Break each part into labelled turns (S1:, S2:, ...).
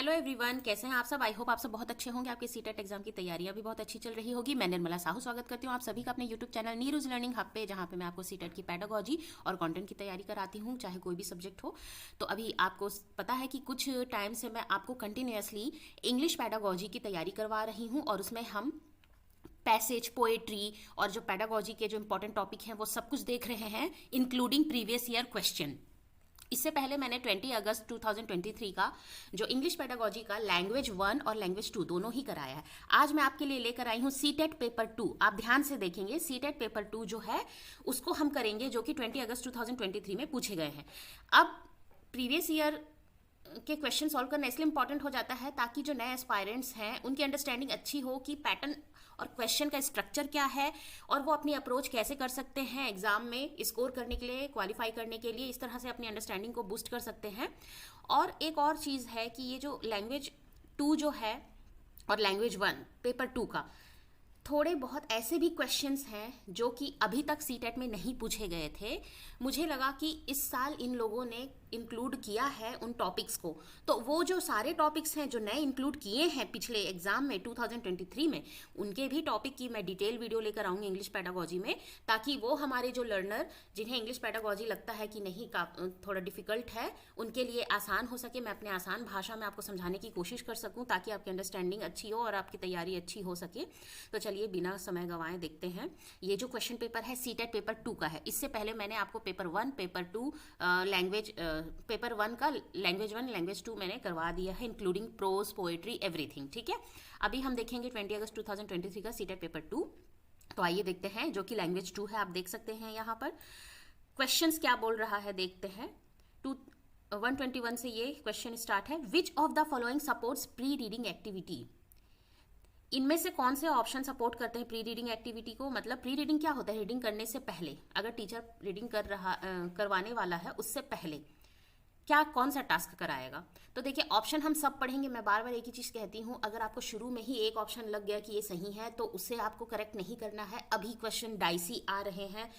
S1: Hello everyone, कैसे हैं आप सब। आई होप आप सब बहुत अच्छे होंगे। आपके सीटेट एग्जाम की तैयारियां भी बहुत अच्छी चल रही होगी। मैं निर्मला साहू स्वागत करती हूं आप सभी का अपने यूट्यूब चैनल नीरूज लर्निंग हब पे, जहां पे मैं आपको सीटेट की पेडागोजी और कंटेंट की तैयारी कराती हूं, चाहे कोई भी सब्जेक्ट हो। तो अभी आपको पता है कि कुछ टाइम से मैं आपको कंटिन्यूसली इंग्लिश पेडागोजी की तैयारी करवा रही हूँ, और उसमें हम पैसेज, पोएट्री और जो पेडागोजी के जो इंपॉर्टेंट टॉपिक हैं वो सब कुछ देख रहे हैं, इंक्लूडिंग प्रीवियस ईयर क्वेश्चन। इससे पहले मैंने 20 अगस्त 2023 का जो इंग्लिश पेडागोजी का लैंग्वेज 1 और लैंग्वेज 2 दोनों ही कराया है। आज मैं आपके लिए लेकर आई हूँ सीटेट पेपर 2। आप ध्यान से देखेंगे, सीटेट पेपर 2 जो है उसको हम करेंगे, जो कि 20 अगस्त 2023 में पूछे गए हैं। अब प्रीवियस ईयर के क्वेश्चन सॉल्व करना इसलिए इंपॉर्टेंट हो जाता है ताकि जो नए एस्पायरेंट्स हैं उनकी अंडरस्टैंडिंग अच्छी हो कि पैटर्न और क्वेश्चन का स्ट्रक्चर क्या है, और वो अपनी अप्रोच कैसे कर सकते हैं एग्जाम में स्कोर करने के लिए, क्वालिफाई करने के लिए, इस तरह से अपनी अंडरस्टैंडिंग को बूस्ट कर सकते हैं। और एक और चीज़ है कि ये जो लैंग्वेज 2 जो है और लैंग्वेज 1 पेपर 2 का थोड़े बहुत ऐसे भी क्वेश्चंस हैं जो कि अभी तक सीटेट में नहीं पूछे गए थे। मुझे लगा कि इस साल इन लोगों ने इंक्लूड किया है उन टॉपिक्स को, तो वो जो सारे टॉपिक्स हैं जो नए इंक्लूड किए हैं पिछले एग्जाम में 2023 में, उनके भी टॉपिक की मैं डिटेल वीडियो लेकर आऊँगी इंग्लिश पेडागोजी में, ताकि वो हमारे जो लर्नर जिन्हें इंग्लिश पेडागोजी लगता है कि नहीं थोड़ा डिफिकल्ट है, उनके लिए आसान हो सके। मैं अपने आसान भाषा में आपको समझाने की कोशिश कर सकूँ ताकि आपकी अंडरस्टैंडिंग अच्छी हो और आपकी तैयारी अच्छी हो सके। तो चलिए बिना समय गंवाए देखते हैं। ये जो क्वेश्चन पेपर है सीटेट पेपर 2 का है। इससे पहले मैंने आपको पेपर 1, पेपर 2 लैंग्वेज पेपर 1 का लैंग्वेज 1, लैंग्वेज 2 मैंने करवा दिया है, इंक्लूडिंग प्रोज, पोएट्री, एवरीथिंग। ठीक है, अभी हम देखेंगे 20 अगस्त 2023 का सीटेट पेपर 2। तो आइए देखते हैं, जो कि लैंग्वेज 2 है। आप देख सकते हैं यहाँ पर क्वेश्चंस क्या बोल रहा है, देखते हैं। 121 से ये क्वेश्चन स्टार्ट है। Which of the following supports pre reading activity? इनमें से कौन से ऑप्शन सपोर्ट करते हैं प्री रीडिंग एक्टिविटी को? मतलब प्री रीडिंग क्या होता है? रीडिंग करने से पहले, अगर टीचर रीडिंग करवाने वाला है उससे पहले क्या कौन सा टास्क कराएगा। तो देखिए ऑप्शन हम सब पढ़ेंगे। मैं बार बार एक ही चीज़ कहती हूँ, अगर आपको शुरू में ही एक ऑप्शन लग गया कि ये सही है तो उससे आपको करेक्ट नहीं करना है। अभी क्वेश्चन डाइसी आ रहे हैं,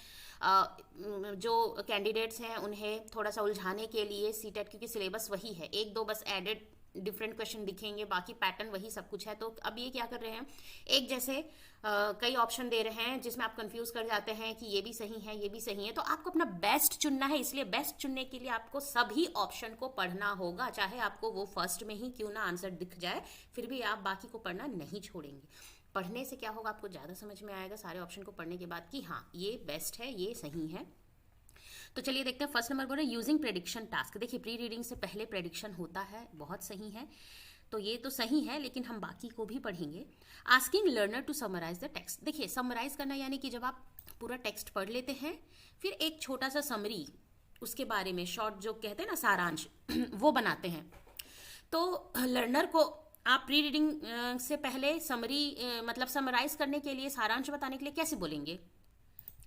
S1: जो कैंडिडेट्स हैं उन्हें थोड़ा सा उलझाने के लिए सीटेट, क्योंकि सिलेबस वही है, एक दो बस एडेड डिफरेंट क्वेश्चन दिखेंगे, बाकी पैटर्न वही सब कुछ है। तो अब ये क्या कर रहे हैं, एक जैसे कई ऑप्शन दे रहे हैं जिसमें आप कंफ्यूज कर जाते हैं कि ये भी सही है, ये भी सही है। तो आपको अपना बेस्ट चुनना है, इसलिए बेस्ट चुनने के लिए आपको सभी ऑप्शन को पढ़ना होगा, चाहे आपको वो फर्स्ट में ही क्यों ना आंसर दिख जाए, फिर भी आप बाकी को पढ़ना नहीं छोड़ेंगे। पढ़ने से क्या होगा, आपको ज़्यादा समझ में आएगा सारे ऑप्शन को पढ़ने के बाद कि हाँ ये बेस्ट है, ये सही है। तो चलिए देखते हैं। फर्स्ट नंबर बोल रहे यूजिंग प्रेडिक्शन टास्क। देखिए प्री रीडिंग से पहले प्रेडिक्शन होता है, बहुत सही है, तो ये तो सही है, लेकिन हम बाकी को भी पढ़ेंगे। Asking learner to summarise the text. देखिए समराइज करना यानी कि जब आप पूरा टेक्स्ट पढ़ लेते हैं फिर एक छोटा सा समरी उसके बारे में, शॉर्ट जो कहते हैं ना सारांश, वो बनाते हैं। तो लर्नर को आप प्री रीडिंग से पहले समरी मतलब समराइज करने के लिए, सारांश बताने के लिए कैसे बोलेंगे?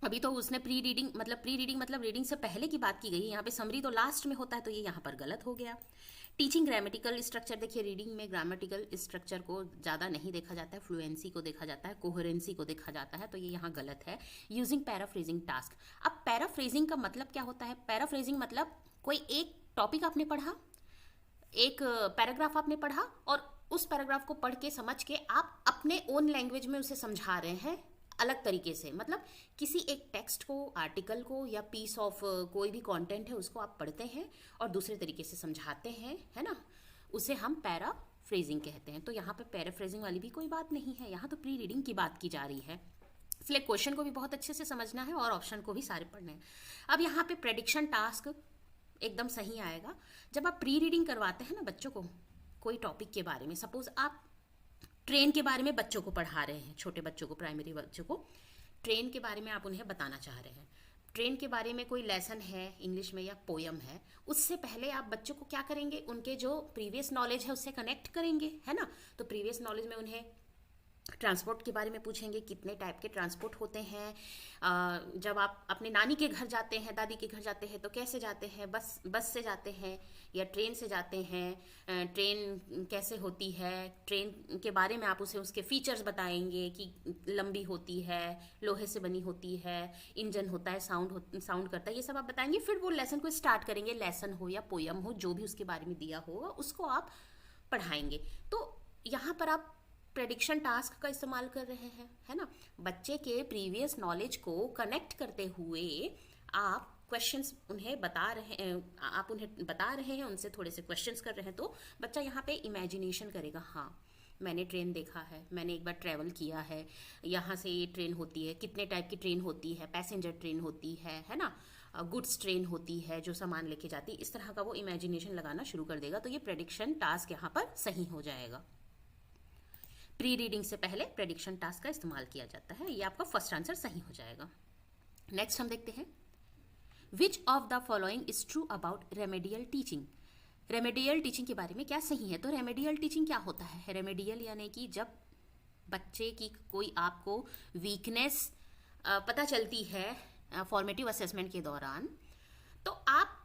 S1: अभी तो उसने प्री रीडिंग मतलब रीडिंग से पहले की बात की गई है, यहाँ पे समरी तो लास्ट में होता है, तो ये यहाँ पर गलत हो गया। Teaching grammatical structure. देखिए रीडिंग में ग्रामेटिकल स्ट्रक्चर को ज़्यादा नहीं देखा जाता है, फ्लुएंसी को देखा जाता है, कोहेरेंसी को देखा जाता है, तो ये यहाँ गलत है। Using paraphrasing task. अब पैराफ्रेजिंग का मतलब क्या होता है? पैराफ्रेजिंग मतलब कोई एक टॉपिक आपने पढ़ा, एक पैराग्राफ आपने पढ़ा, और उस पैराग्राफ को पढ़ के समझ के आप अपने ओन लैंग्वेज में उसे समझा रहे हैं अलग तरीके से। मतलब किसी एक टेक्स्ट को, आर्टिकल को या पीस ऑफ कोई भी कंटेंट है उसको आप पढ़ते हैं और दूसरे तरीके से समझाते हैं, है ना, उसे हम पैराफ्रेजिंग कहते हैं। तो यहाँ पे पैराफ्रेजिंग वाली भी कोई बात नहीं है, यहाँ तो प्री रीडिंग की बात की जा रही है, इसलिए क्वेश्चन को भी बहुत अच्छे से समझना है और ऑप्शन को भी सारे पढ़ने हैं। अब यहाँ पे प्रेडिक्शन टास्क एकदम सही आएगा। जब आप प्री रीडिंग करवाते हैं ना बच्चों को कोई टॉपिक के बारे में, सपोज आप ट्रेन के बारे में बच्चों को पढ़ा रहे हैं, छोटे बच्चों को, प्राइमरी बच्चों को ट्रेन के बारे में आप उन्हें बताना चाह रहे हैं, ट्रेन के बारे में कोई लेसन है इंग्लिश में या पोयम है, उससे पहले आप बच्चों को क्या करेंगे, उनके जो प्रीवियस नॉलेज है उससे कनेक्ट करेंगे, है ना। तो प्रीवियस नॉलेज में उन्हें ट्रांसपोर्ट के बारे में पूछेंगे, कितने टाइप के ट्रांसपोर्ट होते हैं, जब आप अपने नानी के घर जाते हैं, दादी के घर जाते हैं तो कैसे जाते हैं, बस से जाते हैं या ट्रेन से जाते हैं, ट्रेन कैसे होती है, ट्रेन के बारे में आप उसे उसके फीचर्स बताएंगे कि लंबी होती है, लोहे से बनी होती है, इंजन होता है, साउंड करता है, ये सब आप बताएंगे। फिर वो लेसन को स्टार्ट करेंगे, लेसन हो या पोयम हो, जो भी उसके बारे में दिया होगा उसको आप पढ़ाएंगे। तो यहाँ पर आप प्रेडिक्शन टास्क का इस्तेमाल कर रहे हैं, है ना। बच्चे के प्रीवियस नॉलेज को कनेक्ट करते हुए आप क्वेश्चंस उन्हें बता रहे हैं, आप उन्हें बता रहे हैं, उनसे थोड़े से क्वेश्चंस कर रहे हैं। तो बच्चा यहाँ पे इमेजिनेशन करेगा, हाँ मैंने ट्रेन देखा है, मैंने एक बार ट्रैवल किया है, यहाँ से ये ट्रेन होती है, कितने टाइप की ट्रेन होती है, पैसेंजर ट्रेन होती है ना, गुड्स ट्रेन होती है जो सामान लेके जाती है। इस तरह का वो इमेजिनेशन लगाना शुरू कर देगा। तो ये प्रेडिक्शन टास्क यहाँ पर सही हो जाएगा। प्री रीडिंग से पहले प्रेडिक्शन टास्क का इस्तेमाल किया जाता है। ये आपका फर्स्ट आंसर सही हो जाएगा। नेक्स्ट हम देखते हैं, which of the following is true about remedial teaching. Remedial teaching के बारे में क्या सही है। तो रेमेडियल टीचिंग क्या होता है। रेमेडियल यानी कि जब बच्चे की कोई आपको वीकनेस पता चलती है फॉर्मेटिव असेसमेंट के दौरान, तो आप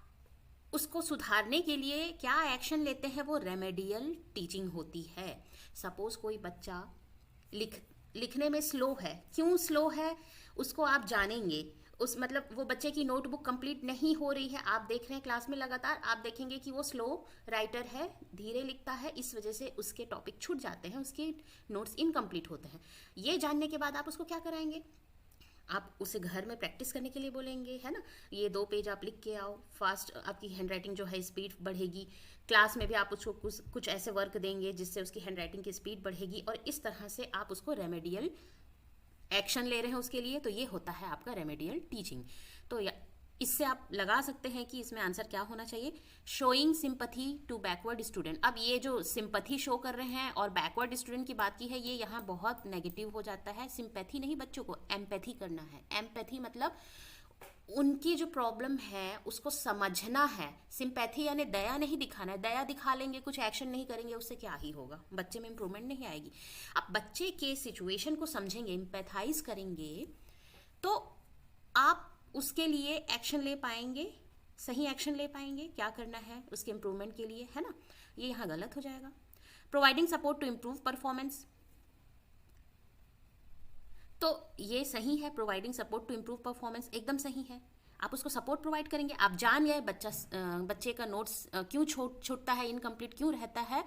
S1: उसको सुधारने के लिए क्या एक्शन लेते हैं, वो रेमेडियल टीचिंग होती है। सपोज कोई बच्चा लिखने में स्लो है, क्यों स्लो है उसको आप जानेंगे। उस मतलब वो बच्चे की नोटबुक कंप्लीट नहीं हो रही है, आप देख रहे हैं क्लास में लगातार, आप देखेंगे कि वो स्लो राइटर है, धीरे लिखता है, इस वजह से उसके टॉपिक छूट जाते हैं, उसके नोट्स इनकम्प्लीट होते हैं। ये जानने के बाद आप उसको क्या कराएंगे, आप उसे घर में प्रैक्टिस करने के लिए बोलेंगे, है ना। ये 2 पेज आप लिख के आओ, फास्ट आपकी हैंडराइटिंग जो है स्पीड बढ़ेगी। क्लास में भी आप उसको कुछ ऐसे वर्क देंगे जिससे उसकी हैंडराइटिंग की स्पीड बढ़ेगी, और इस तरह से आप उसको रेमेडियल एक्शन ले रहे हैं उसके लिए। तो ये होता है आपका रेमेडियल टीचिंग। तो इससे आप लगा सकते हैं कि इसमें आंसर क्या होना चाहिए, showing sympathy to backward student. अब ये जो सिंपैथी शो कर रहे हैं और बैकवर्ड स्टूडेंट की बात की है, ये यहाँ बहुत नेगेटिव हो जाता है। सिंपैथी नहीं, बच्चों को एम्पैथी करना है। एम्पैथी मतलब उनकी जो प्रॉब्लम है उसको समझना है। सिंपैथी यानी दया नहीं दिखाना है। दया दिखा लेंगे, कुछ एक्शन नहीं करेंगे, उससे क्या ही होगा, बच्चे में इंप्रूवमेंट नहीं आएगी। आप बच्चे के सिचुएशन को समझेंगे, एम्पैथाइज करेंगे, तो आप उसके लिए एक्शन ले पाएंगे, सही एक्शन ले पाएंगे, क्या करना है उसके इंप्रूवमेंट के लिए, है ना। ये यहाँ गलत हो जाएगा। Providing support to improve performance, तो ये सही है। Providing support to improve performance एकदम सही है। आप उसको सपोर्ट प्रोवाइड करेंगे, आप जान गए बच्चे का नोट्स क्यों छूटता है, इनकम्प्लीट क्यों रहता है,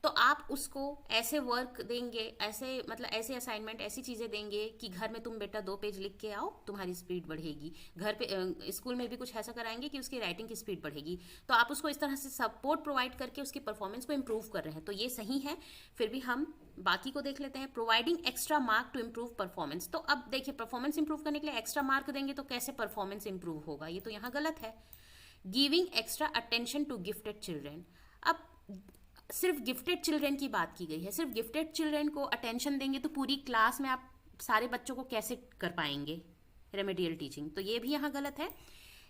S1: तो आप उसको ऐसे वर्क देंगे, ऐसे असाइनमेंट, ऐसी चीज़ें देंगे कि घर में तुम बेटा 2 पेज लिख के आओ, तुम्हारी स्पीड बढ़ेगी। घर पे स्कूल में भी कुछ ऐसा कराएंगे कि उसकी राइटिंग की स्पीड बढ़ेगी। तो आप उसको इस तरह से सपोर्ट प्रोवाइड करके उसकी परफॉर्मेंस को इम्प्रूव कर रहे हैं। तो ये सही है। फिर भी हम बाकी को देख लेते हैं। Providing extra mark to improve performance, तो अब देखिए परफॉर्मेंस इंप्रूव करने के लिए एक्स्ट्रा मार्क देंगे तो कैसे परफॉर्मेंस इंप्रूव होगा, ये तो यहाँ गलत है। Giving extra attention to gifted children, अब सिर्फ गिफ्टेड चिल्ड्रेन की बात की गई है। सिर्फ गिफ्टेड चिल्ड्रेन को अटेंशन देंगे तो पूरी क्लास में आप सारे बच्चों को कैसे कर पाएंगे रेमेडियल टीचिंग, तो ये भी यहाँ गलत है।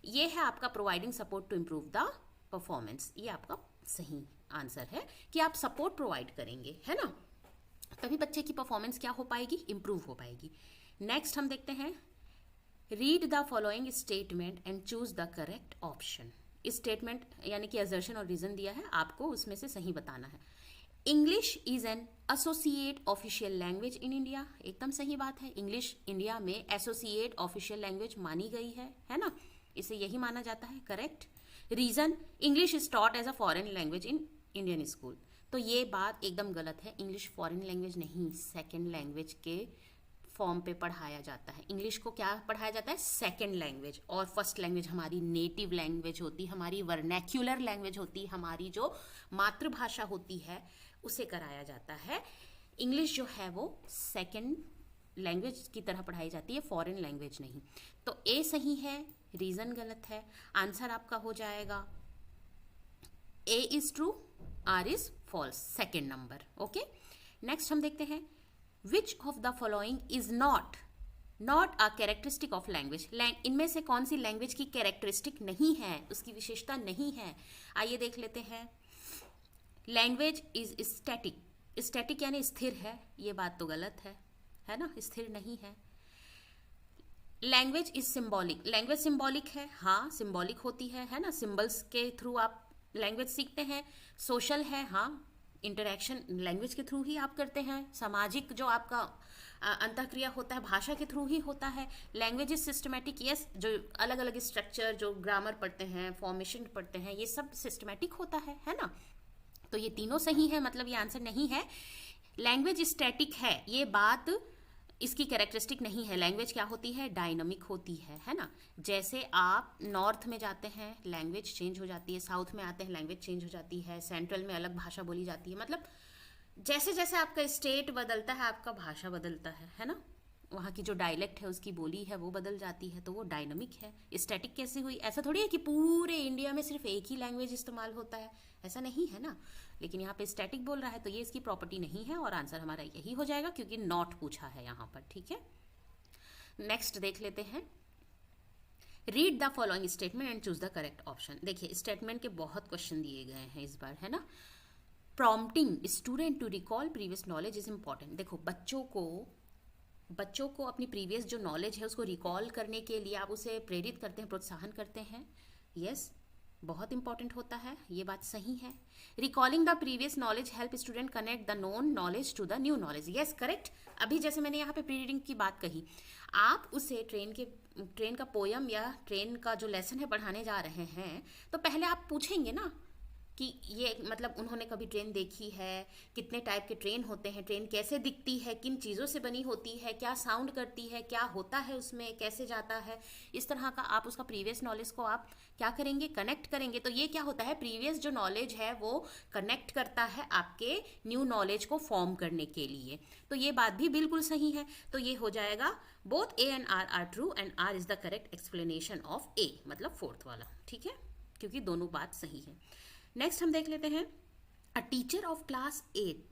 S1: ये है आपका providing support to improve the performance, ये आपका सही आंसर है कि आप सपोर्ट प्रोवाइड करेंगे, है ना, तभी बच्चे की परफॉर्मेंस क्या हो पाएगी, इंप्रूव हो पाएगी। नेक्स्ट हम देखते हैं, read the following statement and choose the correct option. Statement यानी कि असर्शन और रीजन दिया है, आपको उसमें से सही बताना है। English is an associate official language in India, एकदम सही बात है। इंग्लिश इंडिया में एसोसिएट ऑफिशियल लैंग्वेज मानी गई है ना, इसे यही माना जाता है, correct. Reason, English is taught as a foreign language in Indian school, तो ये बात एकदम गलत है। इंग्लिश फॉरेन लैंग्वेज नहीं, सेकेंड लैंग्वेज के फॉर्म पे पढ़ाया जाता है। इंग्लिश को क्या पढ़ाया जाता है, सेकंड लैंग्वेज, और फर्स्ट लैंग्वेज हमारी नेटिव लैंग्वेज होती, हमारी वर्नैक्युलर लैंग्वेज होती, हमारी जो मातृभाषा होती है उसे कराया जाता है। इंग्लिश जो है वो सेकंड लैंग्वेज की तरह पढ़ाई जाती है, फॉरेन लैंग्वेज नहीं। तो ए सही है, रीजन गलत है। आंसर आपका हो जाएगा A is true, R is false, second number. Okay, next हम देखते हैं, Which of the following is not a characteristic of language? इनमें से कौन सी लैंग्वेज की कैरेक्टरिस्टिक नहीं है, उसकी विशेषता नहीं है। आइए देख लेते हैं। लैंग्वेज इज स्टैटिक, स्टैटिक यानी स्थिर है, ये बात तो गलत है ना, स्थिर नहीं है। Language is symbolic, language symbolic है, हाँ सिंबॉलिक होती है ना, सिंबल्स के थ्रू आप लैंग्वेज सीखते हैं। सोशल है, हाँ इंटरेक्शन लैंग्वेज के थ्रू ही आप करते हैं। सामाजिक जो आपका अंतःक्रिया होता है भाषा के थ्रू ही होता है। लैंग्वेज इज सिस्टमैटिक, यस, जो अलग अलग स्ट्रक्चर, जो ग्रामर पढ़ते हैं, फॉर्मेशन पढ़ते हैं, ये सब सिस्टमैटिक होता है ना। तो ये तीनों सही है, मतलब ये आंसर नहीं है। लैंग्वेज स्टैटिक है, ये बात इसकी कैरेक्टरिस्टिक नहीं है। लैंग्वेज क्या होती है, डायनामिक होती है ना। जैसे आप नॉर्थ में जाते हैं लैंग्वेज चेंज हो जाती है, साउथ में आते हैं लैंग्वेज चेंज हो जाती है, सेंट्रल में अलग भाषा बोली जाती है। मतलब जैसे जैसे आपका स्टेट बदलता है आपका भाषा बदलता है ना। वहाँ की जो डायलेक्ट है उसकी बोली है वो बदल जाती है, तो वो डायनामिक है। स्टैटिक कैसे हुई, ऐसा थोड़ी है कि पूरे इंडिया में सिर्फ एक ही लैंग्वेज इस्तेमाल होता है, ऐसा नहीं है ना। लेकिन यहाँ पे स्टैटिक बोल रहा है तो ये इसकी प्रॉपर्टी नहीं है, और आंसर हमारा यही हो जाएगा क्योंकि नॉट पूछा है यहाँ पर। ठीक है, नेक्स्ट देख लेते हैं। Read the following statement and choose the correct option. देखिए स्टेटमेंट के बहुत क्वेश्चन दिए गए हैं इस बार, है ना। Prompting student to recall previous knowledge is important. देखो बच्चों को अपनी प्रीवियस जो नॉलेज है उसको रिकॉल करने के लिए आप उसे प्रेरित करते हैं, प्रोत्साहन करते हैं। यस, बहुत इंपॉर्टेंट होता है, ये बात सही है। Recalling the previous knowledge help student connect the known knowledge to the new knowledge. Yes, correct. अभी जैसे मैंने यहाँ पे प्री रीडिंग की बात कही, आप उसे ट्रेन का पोयम या ट्रेन का जो लेसन है पढ़ाने जा रहे हैं, तो पहले आप पूछेंगे ना कि ये मतलब उन्होंने कभी ट्रेन देखी है, कितने टाइप के ट्रेन होते हैं, ट्रेन कैसे दिखती है, किन चीज़ों से बनी होती है, क्या साउंड करती है, क्या होता है उसमें, कैसे जाता है। इस तरह का आप उसका प्रीवियस नॉलेज को आप क्या करेंगे, कनेक्ट करेंगे। तो ये क्या होता है, प्रीवियस जो नॉलेज है वो कनेक्ट करता है आपके न्यू नॉलेज को फॉर्म करने के लिए। तो ये बात भी बिल्कुल सही है। तो ये हो जाएगा both A and R true and R is the correct explanation of A, मतलब फोर्थ वाला। ठीक है, क्योंकि दोनों बात सही है। नेक्स्ट हम देख लेते हैं। A teacher of class 8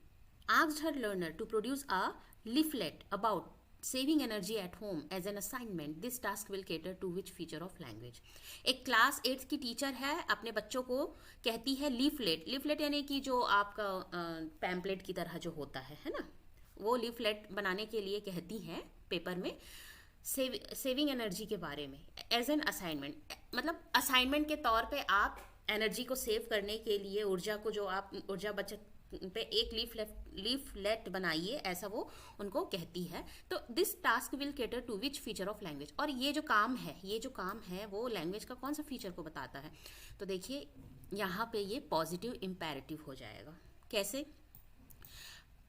S1: asked her learner to produce a leaflet about saving energy at home as an assignment. This task will cater to which feature of language? एक क्लास 8 की टीचर है, अपने बच्चों को कहती है लीफलेट। लीफलेट यानी कि जो आपका पैम्पलेट की तरह जो होता है ना, वो लीफलेट बनाने के लिए कहती हैं पेपर में सेविंग एनर्जी के बारे में एज एन असाइनमेंट। मतलब असाइनमेंट के तौर पे आप एनर्जी को सेव करने के लिए ऊर्जा को, जो आप ऊर्जा बचत पे एक लीफलेट बनाइए, ऐसा वो उनको कहती है। तो this task will cater to which feature of language. और ये जो काम है वो लैंग्वेज का कौन सा फीचर को बताता है। तो देखिए यहाँ पे ये पॉजिटिव इम्पेरेटिव हो जाएगा। कैसे,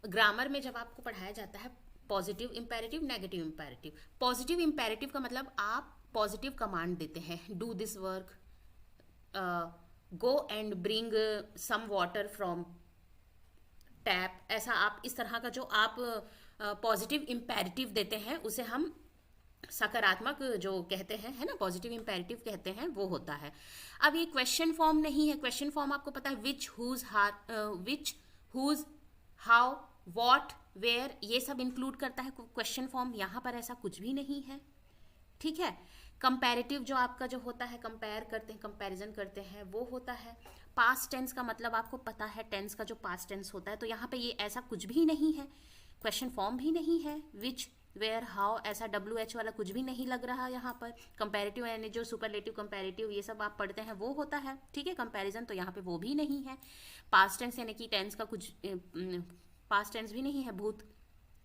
S1: ग्रामर में जब आपको पढ़ाया जाता है positive imperative, negative imperative. Positive imperative का मतलब आप पॉजिटिव कमांड देते हैं, do this work, go and bring some water from tap. ऐसा आप इस तरह का जो आप पॉजिटिव इम्पेरेटिव देते हैं उसे हम सकारात्मक जो कहते हैं, है ना, पॉजिटिव इम्पेरेटिव कहते हैं, वो होता है। अब ये क्वेश्चन फॉर्म नहीं है। क्वेश्चन फॉर्म आपको पता है विच, हुज, हाउ, व्हाट, वेयर, ये सब इंक्लूड करता है क्वेश्चन फॉर्म। यहाँ पर ऐसा कुछ भी नहीं है। ठीक है। कंपैरेटिव जो आपका जो होता है, कंपेयर करते हैं, कंपैरिजन करते हैं, वो होता है। पास्ट टेंस का मतलब आपको पता है, टेंस का जो पास्ट टेंस होता है। तो यहाँ पे ये ऐसा कुछ भी नहीं है, क्वेश्चन फॉर्म भी नहीं है। विच, वेयर, हाउ, ऐसा WH वाला कुछ भी नहीं लग रहा यहाँ पर। कंपैरेटिव यानी जो सुपरलेटिव, कंपैरेटिव, ये सब आप पढ़ते हैं वो होता है। ठीक है। कंपैरिजन तो यहाँ पे वो भी नहीं है। पास्ट टेंस यानी कि टेंस का कुछ पास्ट टेंस भी नहीं है, भूत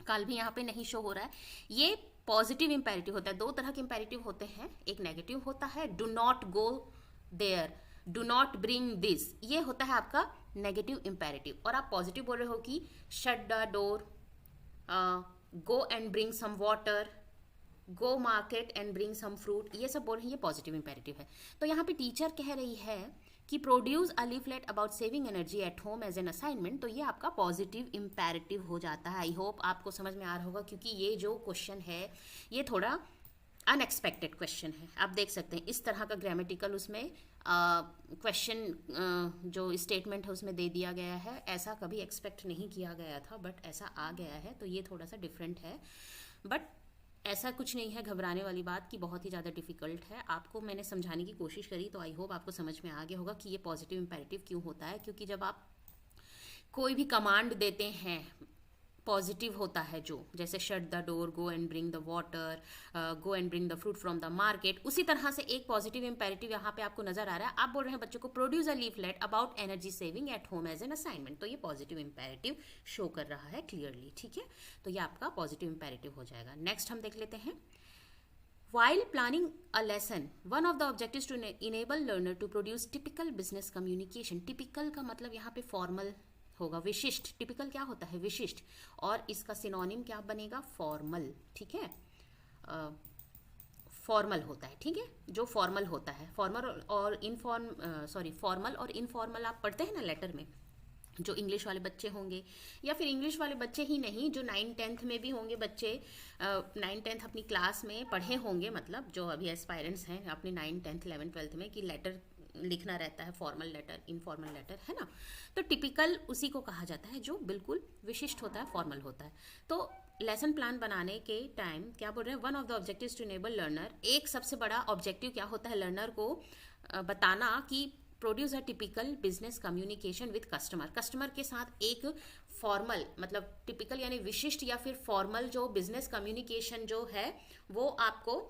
S1: काल भी यहाँ पे नहीं शो हो रहा है। ये पॉजिटिव इंपेरेटिव होता है। दो तरह के इंपेरेटिव होते हैं, एक नेगेटिव होता है, do not go there, do not bring this, ये होता है आपका नेगेटिव इंपेरेटिव। और आप पॉजिटिव बोल रहे हो कि shut the door, go and bring some water, go market and bring some fruit, ये सब बोल रहे हैं, ये पॉजिटिव इंपेरेटिव है। तो यहाँ पे टीचर कह रही है कि produce a leaflet about saving energy at home as an assignment. तो ये आपका पॉजिटिव इंपेरेटिव हो जाता है। आई होप आपको समझ में आ रहा होगा, क्योंकि ये जो क्वेश्चन है ये थोड़ा अनएक्सपेक्टेड क्वेश्चन है। आप देख सकते हैं इस तरह का ग्रामेटिकल उसमें क्वेश्चन जो स्टेटमेंट है उसमें दे दिया गया है। ऐसा कभी एक्सपेक्ट नहीं किया गया था, बट ऐसा आ गया है, तो ये थोड़ा सा डिफरेंट है। बट ऐसा कुछ नहीं है घबराने वाली बात कि बहुत ही ज़्यादा डिफिकल्ट है। आपको मैंने समझाने की कोशिश करी, तो आई होप आपको समझ में आ गया होगा कि ये पॉजिटिव इंपेरेटिव क्यों होता है। क्योंकि जब आप कोई भी कमांड देते हैं, पॉजिटिव होता है जो, जैसे shut the door, go and bring the water, go and bring the fruit from the market, उसी तरह से एक पॉजिटिव इंपेरेटिव यहाँ पे आपको नजर आ रहा है। आप बोल रहे हैं बच्चों को produce a leaflet about energy saving at home as an assignment. तो ये पॉजिटिव इंपेरेटिव शो कर रहा है क्लियरली। ठीक है, तो ये आपका पॉजिटिव इंपेरेटिव हो जाएगा। नेक्स्ट हम देख लेते हैं। While planning a lesson, one of the objectives to enable learner to produce typical business communication. Typical का मतलब यहाँ पे formal होगा, विशिष्ट. टिपिकल क्या होता है? विशिष्ट. और इसका सिनोनिम क्या बनेगा? फॉर्मल. ठीक है, फॉर्मल होता है. ठीक है, जो फॉर्मल होता है. फॉर्मल और फॉर्मल और इनफॉर्मल आप पढ़ते हैं ना लेटर में. जो इंग्लिश वाले बच्चे होंगे, या फिर इंग्लिश वाले बच्चे ही नहीं, जो 9th-10th में भी होंगे बच्चे, 9th-10th अपनी क्लास में पढ़े होंगे, मतलब जो अभी एस्पायरेंट्स हैं अपने 9th 10th 11th 12th में, कि लेटर लिखना रहता है, फॉर्मल लेटर, इनफॉर्मल लेटर, है ना. तो टिपिकल उसी को कहा जाता है जो बिल्कुल विशिष्ट होता है, फॉर्मल होता है. तो लेसन प्लान बनाने के टाइम क्या बोल रहे हैं? One of the objectives to enable learner. एक सबसे बड़ा ऑब्जेक्टिव क्या होता है? लर्नर को बताना कि produce a typical business communication with customer. Customer के साथ एक फॉर्मल, मतलब टिपिकल यानी विशिष्ट या फिर फॉर्मल जो बिजनेस कम्युनिकेशन जो है वो आपको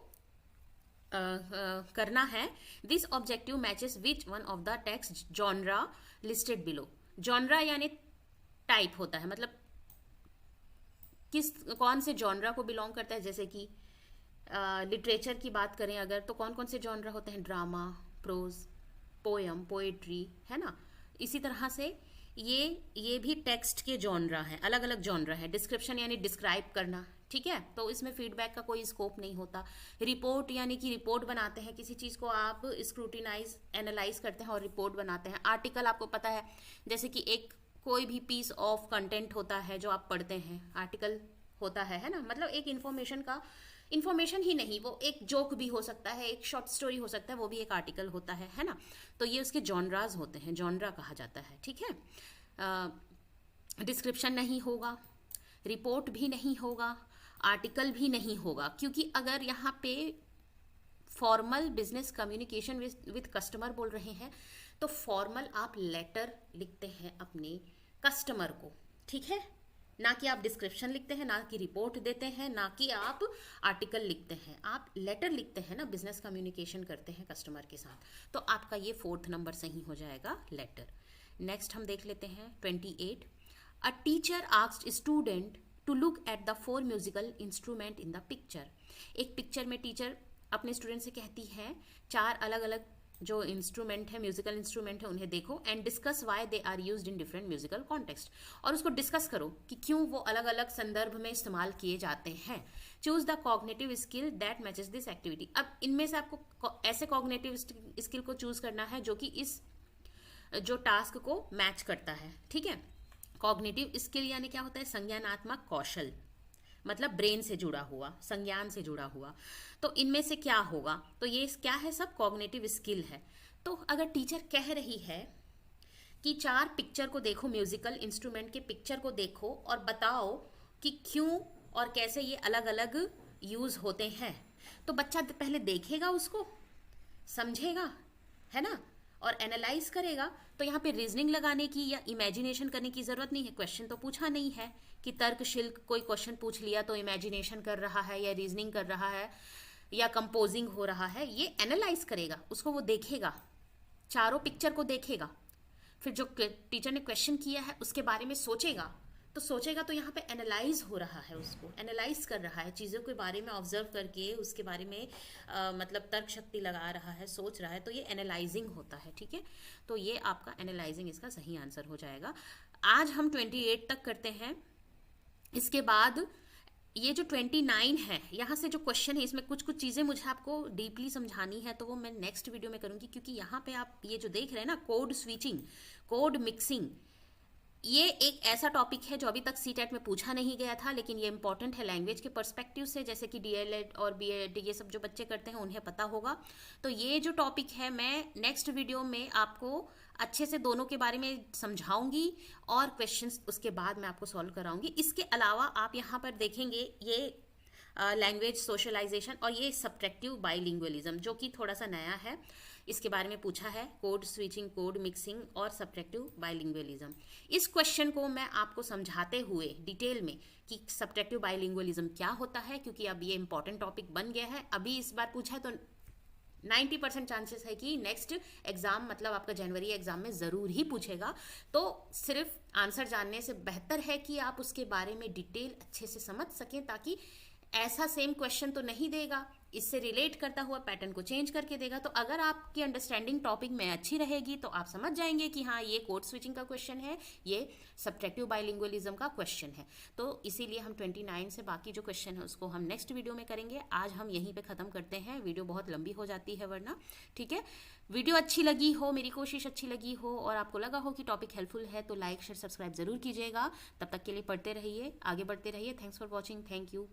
S1: करना है. This objective matches which one of the text genre listed below. Genre यानी टाइप होता है, मतलब कौन से जॉनरा को बिलोंग करता है. जैसे कि लिटरेचर की बात करें अगर, तो कौन कौन से जॉनरा होते हैं? ड्रामा, प्रोज, पोएम, पोएट्री, है ना. इसी तरह से ये भी टेक्स्ट के जॉनरा हैं, अलग अलग जॉनरा है. डिस्क्रिप्शन यानी डिस्क्राइब करना. ठीक है, तो इसमें फीडबैक का कोई स्कोप नहीं होता. रिपोर्ट यानी कि रिपोर्ट बनाते हैं, किसी चीज़ को आप स्क्रूटिनाइज, एनालाइज करते हैं और रिपोर्ट बनाते हैं. आर्टिकल आपको पता है, जैसे कि एक कोई भी पीस ऑफ कंटेंट होता है जो आप पढ़ते हैं, आर्टिकल होता है ना. मतलब एक इन्फॉर्मेशन ही नहीं, वो एक जोक भी हो सकता है, एक शॉर्ट स्टोरी हो सकता है, वो भी एक आर्टिकल होता है ना. तो ये उसके जॉनराज होते हैं, जॉनरा कहा जाता है. ठीक है, डिस्क्रिप्शन नहीं होगा, रिपोर्ट भी नहीं होगा, आर्टिकल भी नहीं होगा, क्योंकि अगर यहाँ पे formal business communication with customer बोल रहे हैं तो फॉर्मल आप लेटर लिखते हैं अपने कस्टमर को. ठीक है, ना कि आप डिस्क्रिप्शन लिखते हैं, ना कि रिपोर्ट देते हैं, ना कि आप आर्टिकल लिखते हैं. आप लेटर लिखते हैं ना, बिजनेस कम्युनिकेशन करते हैं कस्टमर के साथ. तो आपका ये 4th नंबर सही हो जाएगा, लेटर. नेक्स्ट हम देख लेते हैं 28. A teacher asked student to look at the 4 musical instrument in the picture. एक पिक्चर में टीचर अपने स्टूडेंट से कहती है 4 अलग अलग जो इंस्ट्रूमेंट है, म्यूजिकल इंस्ट्रूमेंट है, उन्हें देखो and discuss why they are used in different musical context. और उसको डिस्कस करो कि क्यों वो अलग अलग संदर्भ में इस्तेमाल किए जाते हैं. Choose the cognitive skill that matches this activity. अब इनमें से आपको ऐसे कॉग्निटिव स्किल को चूज करना है जो कि इस जो टास्क को मैच करता है. ठीक है, कॉग्निटिव स्किल यानी क्या होता है? संज्ञानात्मक कौशल, मतलब ब्रेन से जुड़ा हुआ, संज्ञान से जुड़ा हुआ. तो इनमें से क्या होगा? तो ये क्या है? सब कॉग्निटिव स्किल है. तो अगर टीचर कह रही है कि 4 पिक्चर को देखो, म्यूजिकल इंस्ट्रूमेंट के पिक्चर को देखो और बताओ कि क्यों और कैसे ये अलग अलग यूज होते हैं, तो बच्चा पहले देखेगा, उसको समझेगा, है ना, और एनालाइज करेगा. तो यहाँ पे रीजनिंग लगाने की या इमेजिनेशन करने की जरूरत नहीं है. क्वेश्चन तो पूछा नहीं है कि तर्कशील कोई क्वेश्चन पूछ लिया तो इमेजिनेशन कर रहा है या रीजनिंग कर रहा है या कंपोजिंग हो रहा है. ये एनालाइज करेगा, उसको वो देखेगा, चारों पिक्चर को देखेगा, फिर जो टीचर ने क्वेश्चन किया है उसके बारे में सोचेगा. तो यहाँ पे एनालाइज हो रहा है, उसको एनालाइज कर रहा है, चीज़ों के बारे में ऑब्जर्व करके उसके बारे में मतलब तर्क शक्ति लगा रहा है, सोच रहा है. तो ये एनालाइजिंग होता है. ठीक है, तो ये आपका एनालाइजिंग इसका सही आंसर हो जाएगा. आज हम 28 तक करते हैं. इसके बाद ये जो 29 है, यहाँ से जो क्वेश्चन है इसमें कुछ चीज़ें मुझे आपको डीपली समझानी है, तो वो मैं नेक्स्ट वीडियो में करूँगी. क्योंकि यहाँ पे आप ये जो देख रहे हैं ना, कोड स्विचिंग, कोड मिक्सिंग, ये एक ऐसा टॉपिक है जो अभी तक सीटेट में पूछा नहीं गया था, लेकिन ये इंपॉर्टेंट है लैंग्वेज के पर्सपेक्टिव से. जैसे कि डीएलएड और बीएड ये सब जो बच्चे करते हैं उन्हें पता होगा. तो ये जो टॉपिक है मैं नेक्स्ट वीडियो में आपको अच्छे से दोनों के बारे में समझाऊंगी और क्वेश्चंस उसके बाद मैं आपको सॉल्व कराऊंगी. इसके अलावा आप यहाँ पर देखेंगे ये लैंग्वेज सोशलाइजेशन और ये सब्ट्रैक्टिव बाइलिंगुअलिज्म, जो कि थोड़ा सा नया है, इसके बारे में पूछा है. कोड स्विचिंग, कोड मिक्सिंग और सब्ट्रैक्टिव बाइलिंगुअलिज्म. इस क्वेश्चन को मैं आपको समझाते हुए डिटेल में कि सब्ट्रैक्टिव बाइलिंगुअलिज्म क्या होता है, क्योंकि अब ये इंपॉर्टेंट टॉपिक बन गया है. अभी इस बार पूछा है तो 90% चांसेस है कि नेक्स्ट एग्जाम, मतलब आपका जनवरी एग्जाम में ज़रूर ही पूछेगा. तो सिर्फ आंसर जानने से बेहतर है कि आप उसके बारे में डिटेल अच्छे से समझ सकें, ताकि ऐसा सेम क्वेश्चन तो नहीं देगा, इससे रिलेट करता हुआ पैटर्न को चेंज करके देगा। तो अगर आपकी अंडरस्टैंडिंग टॉपिक में अच्छी रहेगी तो आप समझ जाएंगे कि हाँ ये कोड स्विचिंग का क्वेश्चन है, ये सब्ट्रैक्टिव बाइलिंगुअलिज्म का क्वेश्चन है। तो इसीलिए हम 29 से बाकी जो क्वेश्चन है उसको हम नेक्स्ट वीडियो में करेंगे। आज हम यहीं पे ख़त्म करते हैं, वीडियो बहुत लंबी हो जाती है वरना। ठीक है, वीडियो अच्छी लगी हो, मेरी कोशिश अच्छी लगी हो और आपको लगा हो कि टॉपिक हेल्पफुल है तो लाइक शेयर सब्सक्राइब ज़रूर कीजिएगा। तब तक के लिए पढ़ते रहिए, आगे बढ़ते रहिए। Thanks for watching, thank you.